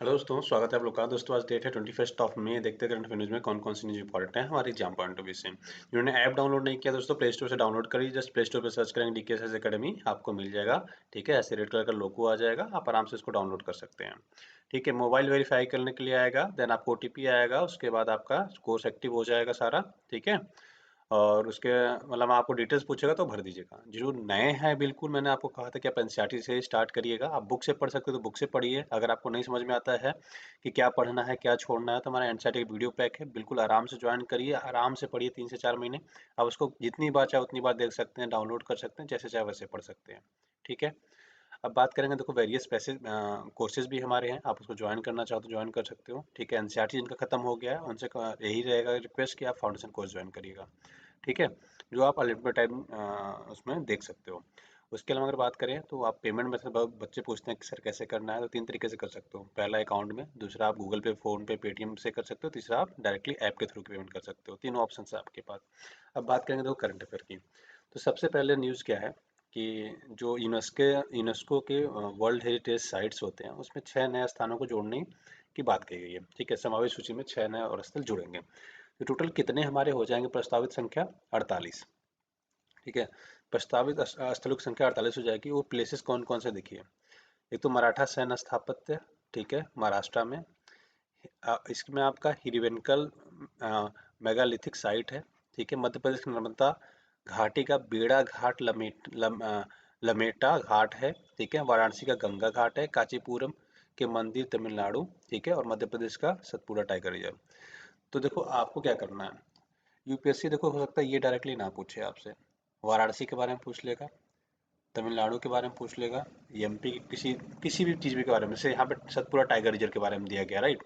Hello दोस्तों, स्वागत है आप लोग का। दोस्तों आज डेट है 21 मई। देखते हैं करंट अफेयर्स में कौन कौन सी न्यूज इंपॉर्टेंट है हमारे एग्जाम पॉइंट ऑफ व्यू से। जिन्होंने ऐप डाउनलोड नहीं किया दोस्तों, प्ले स्टोर से डाउनलोड करिए। जस्ट प्ले स्टोर पर सर्च करेंगे डीकेएसएस एकेडमी, आपको मिल जाएगा। ठीक है, ऐसे रेड कलर का लोगो आ जाएगा, आप आराम से इसको डाउनलोड कर सकते हैं। ठीक है, मोबाइल वेरीफाई करने के लिए आएगा, देन आपको ओटीपी आएगा, उसके बाद आपका कोर्स एक्टिव हो जाएगा सारा। ठीक है, और उसके मतलब आपको डिटेल्स पूछेगा तो भर दीजिएगा। जो नए हैं बिल्कुल, मैंने आपको कहा था कि आप एनसीईआरटी से स्टार्ट करिएगा। आप बुक से पढ़ सकते हो तो बुक से पढ़िए। अगर आपको नहीं समझ में आता है कि क्या पढ़ना है क्या छोड़ना है, तो हमारा एनसीईआरटी वीडियो पैक है, बिल्कुल आराम से ज्वाइन करिए, आराम से पढ़िए 3 से 4 महीने। आप उसको जितनी बार चाहे उतनी बार देख सकते हैं, डाउनलोड कर सकते हैं, जैसे चाहे वैसे पढ़ सकते हैं। ठीक है, अब बात करेंगे, देखो वेरियस पैसे कोर्सेज भी हमारे हैं, आप उसको ज्वाइन करना चाहो तो ज्वाइन कर सकते हो। ठीक है, एनसीईआरटी जिनका खत्म हो गया है उनसे यही रहेगा रिक्वेस्ट कि आप फाउंडेशन कोर्स ज्वाइन करिएगा। ठीक है, जो आप अनलिमिटेड टाइम उसमें देख सकते हो। उसके अलावा अगर बात करें तो आप पेमेंट मेथड, बच्चे पूछते हैं कि सर कैसे करना है, तो 3 तरीके से कर सकते हो। पहला अकाउंट में, दूसरा आप गूगल पे, फोन पे, पेटीएम से कर सकते हो, तीसरा आप डायरेक्टली ऐप के थ्रू पेमेंट कर सकते हो। तीनों ऑप्शन है आपके पास। अब बात करेंगे तो करंट अफेयर की, तो सबसे पहले न्यूज़ क्या है कि जो यूनेस्को के वर्ल्ड हेरिटेज साइट्स होते हैं, उसमें 6 नए स्थानों को जोड़ने की बात कही गई है। ठीक है, समावेश सूची में 6 नए और स्थल जुड़ेंगे। तो टोटल कितने हमारे हो जाएंगे? प्रस्तावित संख्या 48। ठीक है, प्रस्तावित स्थलों की संख्या 48 हो जाएगी। वो प्लेसेस कौन कौन से देखिए। एक तो मराठा सैन्य स्थापत्य, ठीक है, महाराष्ट्र में। इसमें आपका हिरिवेंकल मेगालिथिक साइट है। ठीक है, मध्य प्रदेश की नर्मदा घाटी का बेड़ा घाट लमेटा घाट है। ठीक है, वाराणसी का गंगा घाट है, कांचीपुरम के मंदिर तमिलनाडु। ठीक है, और मध्य प्रदेश का सतपुड़ा टाइगर रिजर्व। तो देखो आपको क्या करना है। यूपीएससी देखो, हो सकता है ये डायरेक्टली ना पूछे आपसे, वाराणसी के बारे में पूछ लेगा, तमिलनाडु के बारे में पूछ लेगा, एमपी की किसी किसी भी चीज़ के बारे में। जैसे यहाँ पे सतपुड़ा टाइगर रिजर्व के बारे में दिया गया, राइट।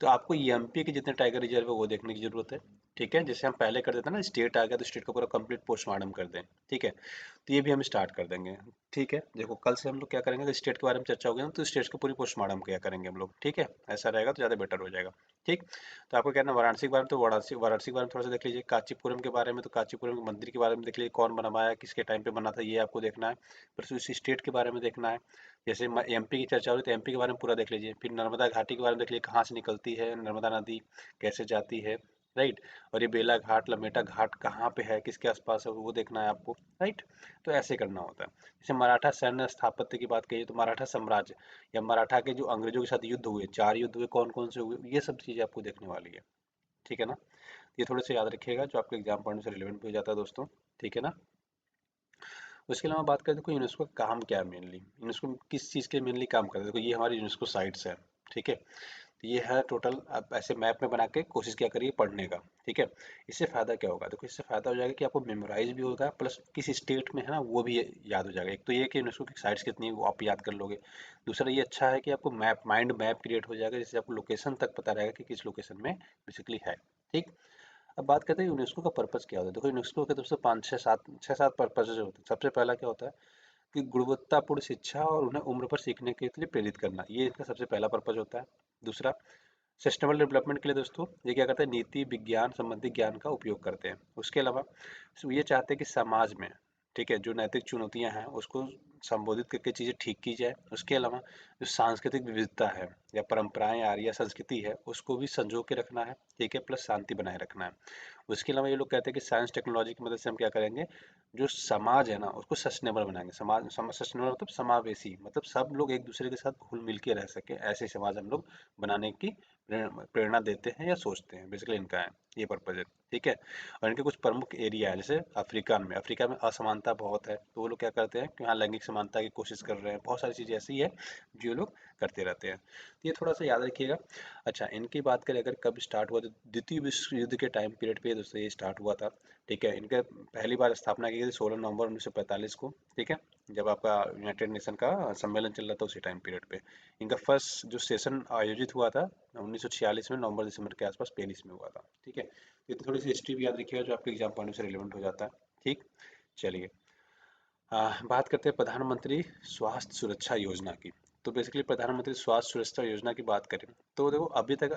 तो आपको एमपी के जितने टाइगर रिजर्व है वो देखने की जरूरत है। ठीक है, जैसे हम पहले कर देते हैं ना, स्टेट आ गया तो स्टेट का पूरा कंप्लीट पोस्टमार्टम कर दें। ठीक है, तो ये भी हम स्टार्ट कर देंगे। ठीक है, देखो कल से हम लोग क्या करेंगे, स्टेट के बारे में चर्चा होगी ना, तो स्टेट की पूरी पोस्टमार्टम क्या करेंगे हम लोग। ठीक है, ऐसा रहेगा तो ज़्यादा बेटर हो जाएगा। ठीक, तो आपको कहना है वाराणसी के बारे में, तो वाराणसी वाराणसी के बारे में थोड़ा सा देख लीजिए। कांचीपुरम के बारे में, तो कांचीपुरम के मंदिर के बारे में देख लीजिए, कौन बनवाया, किसके टाइम पे बना था, ये आपको देखना है। फिर उस स्टेट के बारे में देखना है। जैसे एमपी की चर्चा हो रही है तो एमपी के बारे में पूरा देख लीजिए। फिर नर्मदा घाटी के बारे में देख लीजिए, कहाँ से निकलती है नर्मदा नदी, कैसे जाती है, राइट। और ये बेला घाट, लमेटा घाट कहाँ पे है, किसके आसपास है, वो देखना है आपको, राइट। तो ऐसे करना होता है। जैसे मराठा सैन्य स्थापत्य की बात करिए, तो मराठा साम्राज्य या मराठा के जो अंग्रेजों के साथ युद्ध हुए, 4 युद्ध हुए, कौन कौन से हुए, ये सब चीज़ें आपको देखने वाली है। ठीक है ना, ये थोड़े से याद रखिएगा, जो आपके एग्जाम पढ़ने से रिलेवेंट भी हो जाता है दोस्तों। ठीक है ना। उसके अलावा बात करें, देखो यूनेस्को का काम क्या है मेनली, यूनेस्को किस चीज़ के मेनली काम करता है। देखो ये हमारी यूनेस्को साइट्स है। ठीक है, तो ये है टोटल। आप ऐसे मैप में बना के कोशिश क्या करिए पढ़ने का। ठीक है, इससे फ़ायदा क्या होगा, देखो इससे फ़ायदा हो जाएगा कि आपको मेमोराइज भी होगा, प्लस किस स्टेट में है ना वो भी याद हो जाएगा। एक तो ये कि यूनेस्को की साइट्स कितनी है वो आप याद कर लोगे। दूसरा ये अच्छा है कि आपको माइंड मैप क्रिएट हो जाएगा, जिससे आपको लोकेशन तक पता रहेगा कि किस लोकेशन में बेसिकली है। ठीक, अब बात करते हैं यूनेस्को का पर्पस क्या होता है। देखो यूनेस्को के तरफ से 5 6 7 पर्पज होते हैं। सबसे पहला क्या होता है कि गुणवत्तापूर्ण शिक्षा और उन्हें उम्र पर सीखने के लिए प्रेरित करना, ये इनका सबसे पहला पर्पज होता है। दूसरा, सस्टेनेबल डेवलपमेंट के लिए दोस्तों ये क्या करते हैं, नीति विज्ञान संबंधी ज्ञान का उपयोग करते हैं। उसके अलावा ये चाहते हैं कि समाज में, ठीक है, जो नैतिक चुनौतियां हैं उसको संबोधित करके चीज़ें ठीक की जाए। उसके अलावा जो सांस्कृतिक विविधता है या परंपराएं आ रही है, संस्कृति है, उसको भी संजो के रखना है। ठीक है, प्लस शांति बनाए रखना है। उसके अलावा ये लोग कहते हैं कि साइंस टेक्नोलॉजी की मदद से हम क्या करेंगे, जो समाज है ना उसको सस्टेनेबल बनाएंगे। सस्टेनेबल मतलब समावेशी, मतलब सब लोग एक दूसरे के साथ घुल मिल के रह सके, ऐसे समाज हम लोग बनाने की प्रेरणा देते हैं या सोचते हैं। बेसिकली इनका है ये पर्पज है। ठीक है, और इनके कुछ प्रमुख एरिया है, जैसे अफ्रीका में असमानता बहुत है, तो वो लोग क्या करते हैं कि यहाँ लैंगिक समानता की कोशिश कर रहे हैं। बहुत सारी चीज़ें ऐसी है जो ये लोग करते रहते हैं, तो ये थोड़ा सा याद रखिएगा। अच्छा, इनकी बात करें अगर कब स्टार्ट हुआ, तो द्वितीय विश्व युद्ध के टाइम पीरियड पे दोस्तों ये स्टार्ट हुआ था। ठीक है, इनके पहली बार स्थापना की गई थी 16 नवंबर 1945 को। ठीक है, जब आपका यूनाइटेड नेशन का सम्मेलन चल रहा था उसी टाइम पीरियड पे इनका फर्स्ट जो सेशन आयोजित हुआ था 1946 में, नवंबर दिसंबर के आसपास पेरिस में हुआ था। ठीक है, ये तो थोड़ी सी हिस्ट्री भी याद रखिएगा जो आपके एग्जाम पॉइंट से रिलेवेंट हो जाता है। ठीक, चलिए बात करते हैं प्रधानमंत्री स्वास्थ्य सुरक्षा योजना की। तो बेसिकली प्रधानमंत्री स्वास्थ्य सुरक्षा योजना की बात करें तो देखो अभी तक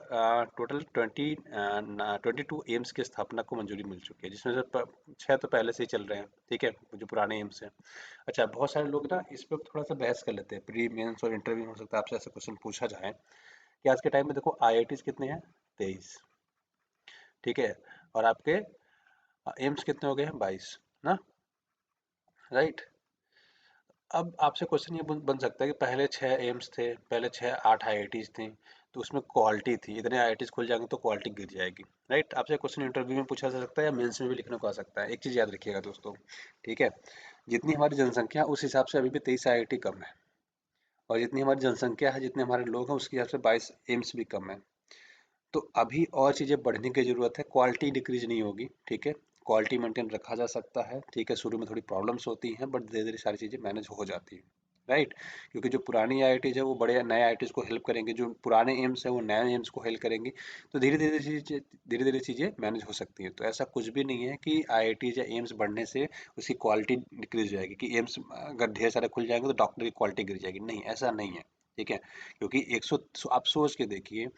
टोटल 22 एम्स की स्थापना को मंजूरी मिल चुकी है, जिसमें से 6 तो पहले से ही चल रहे हैं। ठीक है, जो पुराने एम्स हैं। अच्छा, बहुत सारे लोग ना इस पर थोड़ा सा बहस कर लेते हैं, प्री मेंस और इंटरव्यू हो सकता है आपसे ऐसा क्वेश्चन पूछा जाए कि आज के टाइम में देखो IITs कितने हैं, 23, ठीक है, और आपके एम्स कितने हो गए हैं, 22 ना, राइट। अब आपसे क्वेश्चन ये बन सकता है कि पहले 6 एम्स थे, पहले 6 8 IITs थी, तो उसमें क्वालिटी थी, इतने IITs खुल जाएंगे तो क्वालिटी गिर जाएगी, राइट। आपसे क्वेश्चन इंटरव्यू में पूछा जा सकता है या मेंस में भी लिखने को आ सकता है। एक चीज़ याद रखिएगा दोस्तों, ठीक है, जितनी हमारी जनसंख्या उस हिसाब से अभी भी 23 IIT कम है, और जितनी हमारी जनसंख्या है, जितने हमारे लोग हैं, उसके हिसाब से 22 एम्स भी कम है। तो अभी और चीज़ें बढ़ने की ज़रूरत है, क्वालिटी डिक्रीज नहीं होगी, ठीक है, क्वालिटी मेंटेन रखा जा सकता है, ठीक है, शुरू में थोड़ी प्रॉब्लम्स होती हैं बट धीरे धीरे सारी चीज़ें मैनेज हो जाती हैं, राइट। क्योंकि जो पुरानी IITs है वो बड़े नए IITs को हेल्प करेंगे, जो पुराने एम्स है वो नए एम्स को हेल्प करेंगी, तो धीरे धीरे चीज़ें मैनेज हो सकती हैं। तो ऐसा कुछ भी नहीं है कि IITs या एम्स बढ़ने से उसकी क्वालिटी डिक्रीज हो जाएगी, कि एम्स अगर ढेर सारे खुल जाएंगे तो डॉक्टर की क्वालिटी गिर जाएगी, नहीं, ऐसा नहीं है, ठीक है। क्योंकि 100, आप सोच के देखिए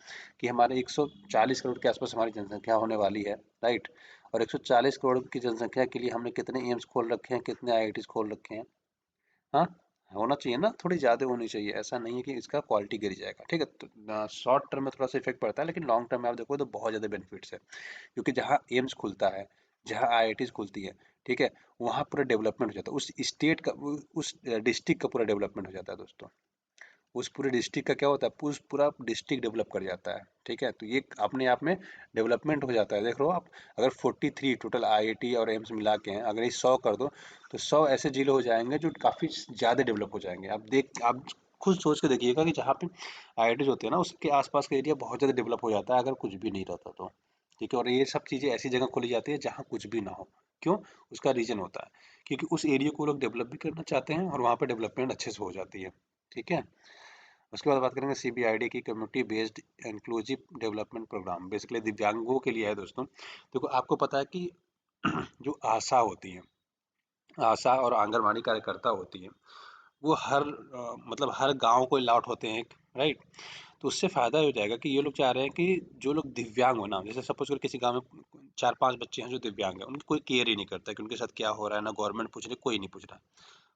कि हमारे 140 करोड़ के आसपास हमारी जनसंख्या होने वाली है, राइट। और 140 करोड़ की जनसंख्या के लिए हमने कितने एम्स खोल रखे हैं, कितने IITs खोल रखे हैं, हाँ, होना चाहिए ना, थोड़ी ज़्यादा होनी चाहिए। ऐसा नहीं है कि इसका क्वालिटी गिर जाएगा, ठीक है। तो शॉर्ट टर्म में थोड़ा सा इफेक्ट पड़ता है, लेकिन लॉन्ग टर्म में आप देखो तो बहुत ज़्यादा बेनिफिट्स है, क्योंकि जहाँ एम्स खुलता है, जहाँ IITs खुलती है, ठीक है, वहाँ पूरा डेवलपमेंट हो जाता है, उस स्टेट का, उस डिस्ट्रिक्ट का पूरा डेवलपमेंट हो जाता है दोस्तों। उस पूरे डिस्ट्रिक्ट का क्या होता है, पूरा डिस्ट्रिक्ट डेवलप कर जाता है, ठीक है। तो ये अपने आप में डेवलपमेंट हो जाता है। देख लो आप, अगर 43 टोटल IIT और एम्स मिला के हैं, अगर ये 100 कर दो तो 100 ऐसे जिले हो जाएंगे जो काफ़ी ज़्यादा डेवलप हो जाएंगे। आप खुद सोच के देखिएगा कि जहाँ पे IITs होते हैं ना, उसके आसपास का एरिया बहुत ज़्यादा डेवलप हो जाता है अगर कुछ भी नहीं रहता तो, ठीक है। और ये सब चीज़ें ऐसी जगह खोली जाती है जहाँ कुछ भी ना हो। क्यों? उसका रीज़न होता है क्योंकि उस एरिया को लोग डेवलप भी करना चाहते हैं और वहाँ पर डेवलपमेंट अच्छे से हो जाती है, ठीक है। उसके बाद बात करेंगे CBID की, community based inclusive development program, basically दिव्यांगों के लिए है दोस्तों। देखो आपको पता है कि जो आशा होती है, आशा और आंगनवाड़ी कार्यकर्ता होती है, वो मतलब हर गांव को अलॉट होते हैं, राइट। तो उससे फ़ायदा हो जाएगा कि ये लोग चाह रहे हैं कि जो लोग दिव्यांग हो ना, जैसे सपोज कर किसी गांव में 4 5 बच्चे हैं जो दिव्यांग हैं, उनकी कोई केयर ही नहीं करता कि उनके साथ क्या हो रहा है, ना गवर्नमेंट पूछ रही, कोई नहीं पूछ रहा।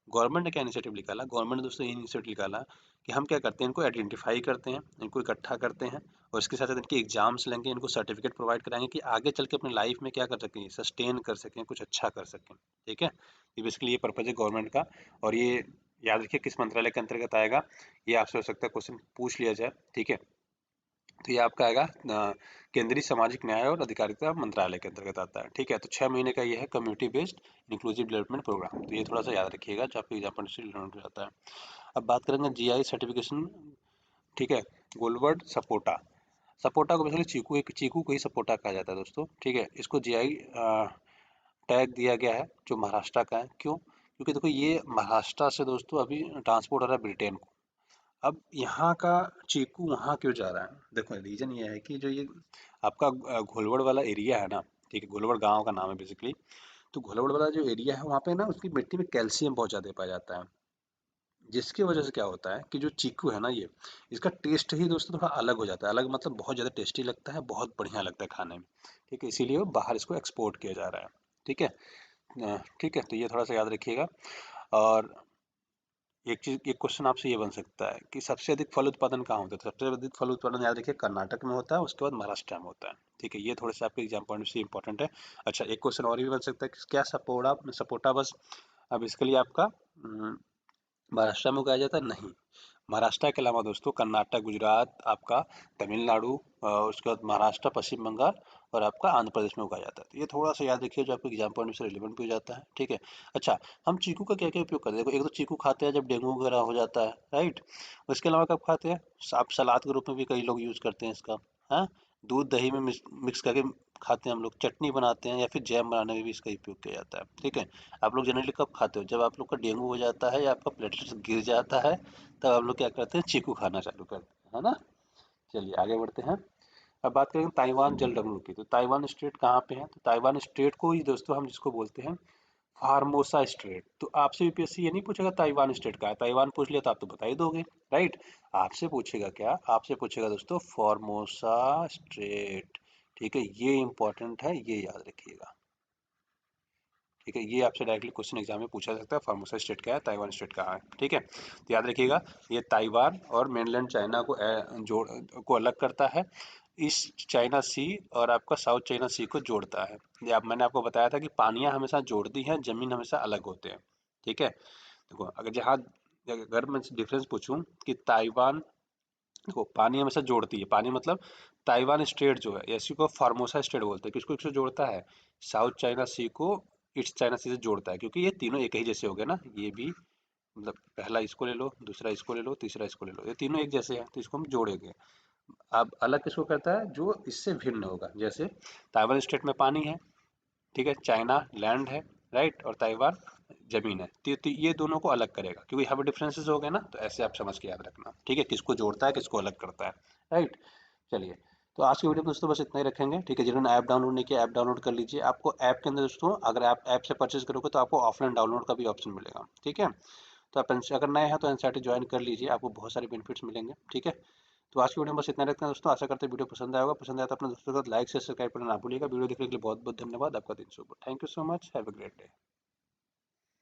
गवर्नमेंट ने क्या इनिशिएटिव निकाला, गवर्नमेंट ने दोस्तों ये इनिशिएटिव निकाला कि हम क्या करते हैं, इनको आइडेंटिफाई करते हैं, इनको इकट्ठा करते हैं, और इसके साथ साथ इनके एग्जाम्स लेंगे, इनको सर्टिफिकेट प्रोवाइड कराएंगे कि आगे चल के अपनी लाइफ में क्या कर सकें, सस्टेन कर सकें, कुछ अच्छा कर सकें, ठीक है। ये बेसिकली ये पर्पज है गवर्नमेंट का। और ये याद रखिए किस मंत्रालय के अंतर्गत आएगा, ये आपसे हो सकता है क्वेश्चन पूछ लिया जाए, ठीक है। तो ये आपका आएगा केंद्रीय सामाजिक न्याय और अधिकारिता मंत्रालय के अंतर्गत आता है, ठीक है। तो 6 महीने का ये है community based inclusive development program, तो ये थोड़ा सा याद रखिएगा जो आपके एग्जाम्पल से रिलेटेड हो जाता है। अब बात करेंगे GI सर्टिफिकेशन, ठीक है। गोलवर्ड सपोटा, सपोटा को बेसिकली चीकू को ही सपोटा कहा जाता है दोस्तों, ठीक है। इसको GI टैग दिया गया है, जो महाराष्ट्र का है। क्यों? क्योंकि देखो ये महाराष्ट्र से दोस्तों अभी ट्रांसपोर्ट हो रहा है ब्रिटेन को। अब यहाँ का चीकू वहाँ क्यों जा रहा है, देखो रीजन ये है कि जो ये आपका घोलवड़ वाला एरिया है ना, ठीक है, घोलवड़ गांव का नाम है बेसिकली। तो घोलवड़ वाला जो एरिया है वहाँ पे ना उसकी मिट्टी में कैल्शियम बहुत ज़्यादा पाया जाता है, जिसकी वजह से क्या होता है कि जो चीकू है ना, ये इसका टेस्ट ही दोस्तों थोड़ा अलग हो जाता है, अलग मतलब बहुत ज़्यादा टेस्टी लगता है, बहुत बढ़िया लगता है खाने में, ठीक है। इसीलिए वो बाहर इसको एक्सपोर्ट किया जा रहा है, ठीक है। ठीक है, तो ये थोड़ा सा याद रखिएगा। और एक क्वेश्चन आपसे ये बन सकता है कि सबसे अधिक फल उत्पादन कहाँ होता है, तो सबसे अधिक फल उत्पादन याद रखिए कर्नाटक में होता है, उसके बाद महाराष्ट्र में होता है, ठीक है। ये थोड़े से आपके एग्जाम पॉइंट से इंपॉर्टेंट है। अच्छा, एक क्वेश्चन और भी बन सकता है कि क्या सपोड़ा सपोटा बस अब इसके लिए आपका महाराष्ट्र में उगाया जाता है, नहीं। महाराष्ट्र के अलावा दोस्तों कर्नाटक, गुजरात, आपका तमिलनाडु, उसके बाद महाराष्ट्र, पश्चिम बंगाल और आपका आंध्र प्रदेश में उगाया जाता है। तो ये थोड़ा सा याद रखिए जो आपके एग्जाम पॉइंट से रिलेवेंट भी हो जाता है, ठीक है। अच्छा, हम चीकू का क्या क्या उपयोग करते हैं, देखो एक तो चीकू खाते हैं जब डेंगू वगैरह हो जाता है, राइट। उसके अलावा कब खाते हैं, आप सलाद के रूप में भी कई लोग यूज़ करते हैं इसका, हाँ। दूध दही में मिक्स करके खाते हैं हम लोग, चटनी बनाते हैं या फिर जैम बनाने में भी इसका उपयोग किया जाता है, ठीक है। आप लोग जनरली कब खाते हो, जब आप लोग का डेंगू हो जाता है या आपका प्लेटलेट्स गिर जाता है, तब आप लोग क्या करते हैं, चीकू खाना चालू करते हैं, है ना। चलिए आगे बढ़ते हैं। अब बात करेंगे ताइवान जलडमरू की, तो ताइवान स्ट्रेट कहाँ पे है, तो ताइवान स्ट्रेट को ही दोस्तों हम जिसको बोलते हैं फार्मोसा स्ट्रेट। तो आपसे यूपीएससी ये नहीं पूछेगा ताइवान स्ट्रेट का है, ताइवान पूछ लिया तो आप तो बता ही दोगे, राइट। आपसे पूछेगा क्या, आपसे पूछेगा दोस्तों फॉर्मोसा स्ट्रेट, ठीक है। ये इंपॉर्टेंट है, ये याद रखिएगा, ठीक है, ये आपसे डायरेक्टली क्वेश्चन एग्जाम में पूछा जा सकता है, फॉर्मोसा स्टेट क्या है, ताइवान स्टेट कहाँ है। ठीक है, तो याद रखिएगा ये ताइवान और मेनलैंड चाइना को जोड़ को अलग करता है, ईस्ट चाइना सी और आपका साउथ चाइना सी को जोड़ता है। ये मैंने आपको बताया था कि पानियां हमेशा जोड़ती हैं, जमीन हमेशा अलग होते हैं। ठीक है, देखो अगर मैं डिफरेंस पूछूं कि ताइवान, देखो पानी हमेशा जोड़ती है, पानी मतलब ताइवान स्ट्रेट जो है इसी को फार्मोसा स्ट्रेट बोलते हैं, किसको किसको जोड़ता है, साउथ चाइना सी को ईस्ट चाइना सी से जोड़ता है, क्योंकि ये तीनों एक ही जैसे हो गए ना, ये भी मतलब पहला इसको ले लो, दूसरा इसको ले लो, तीसरा इसको ले लो, ये तीनों एक जैसे हैं तो इसको हम जोड़ेंगे। अब अलग किसको करता है, जो इससे भिन्न होगा, जैसे ताइवान स्टेट में पानी है, ठीक है, चाइना लैंड है, राइट, और ताइवान जमीन है, तो ये दोनों को अलग करेगा, क्योंकि यहाँ पे डिफरेंसेस हो गए ना, तो ऐसे आप समझ के याद रखना। ठीक है, किसको जोड़ता है किसको अलग करता है, राइट। चलिए, तो आज की वीडियो में दोस्तों बस इतना ही रखेंगे। ठीक है, जिन्होंने ऐप डाउनलोड नहीं किया ऐप डाउनलोड कर लीजिए। आपको ऐप के अंदर दोस्तों अगर आप ऐप से परचेज करोगे तो आपको ऑफलाइन डाउनलोड का भी ऑप्शन मिलेगा। ठीक है, तो आप अगर नए हैं तो एनसीईआरटी ज्वाइन कर लीजिए, आपको बहुत सारे बेनिफिट्स मिलेंगे। ठीक है, तो आज की वीडियो में बस इतना रखते हैं दोस्तों, आशा करते हैं वीडियो पसंद आया होगा, पसंद आया तो अपने दोस्तों को लाइक से सब्सक्राइब करना ना भूलिएगा। वीडियो देखने के लिए बहुत बहुत धन्यवाद, आपका दिन शुभ हो। Thank you so much, have a great day.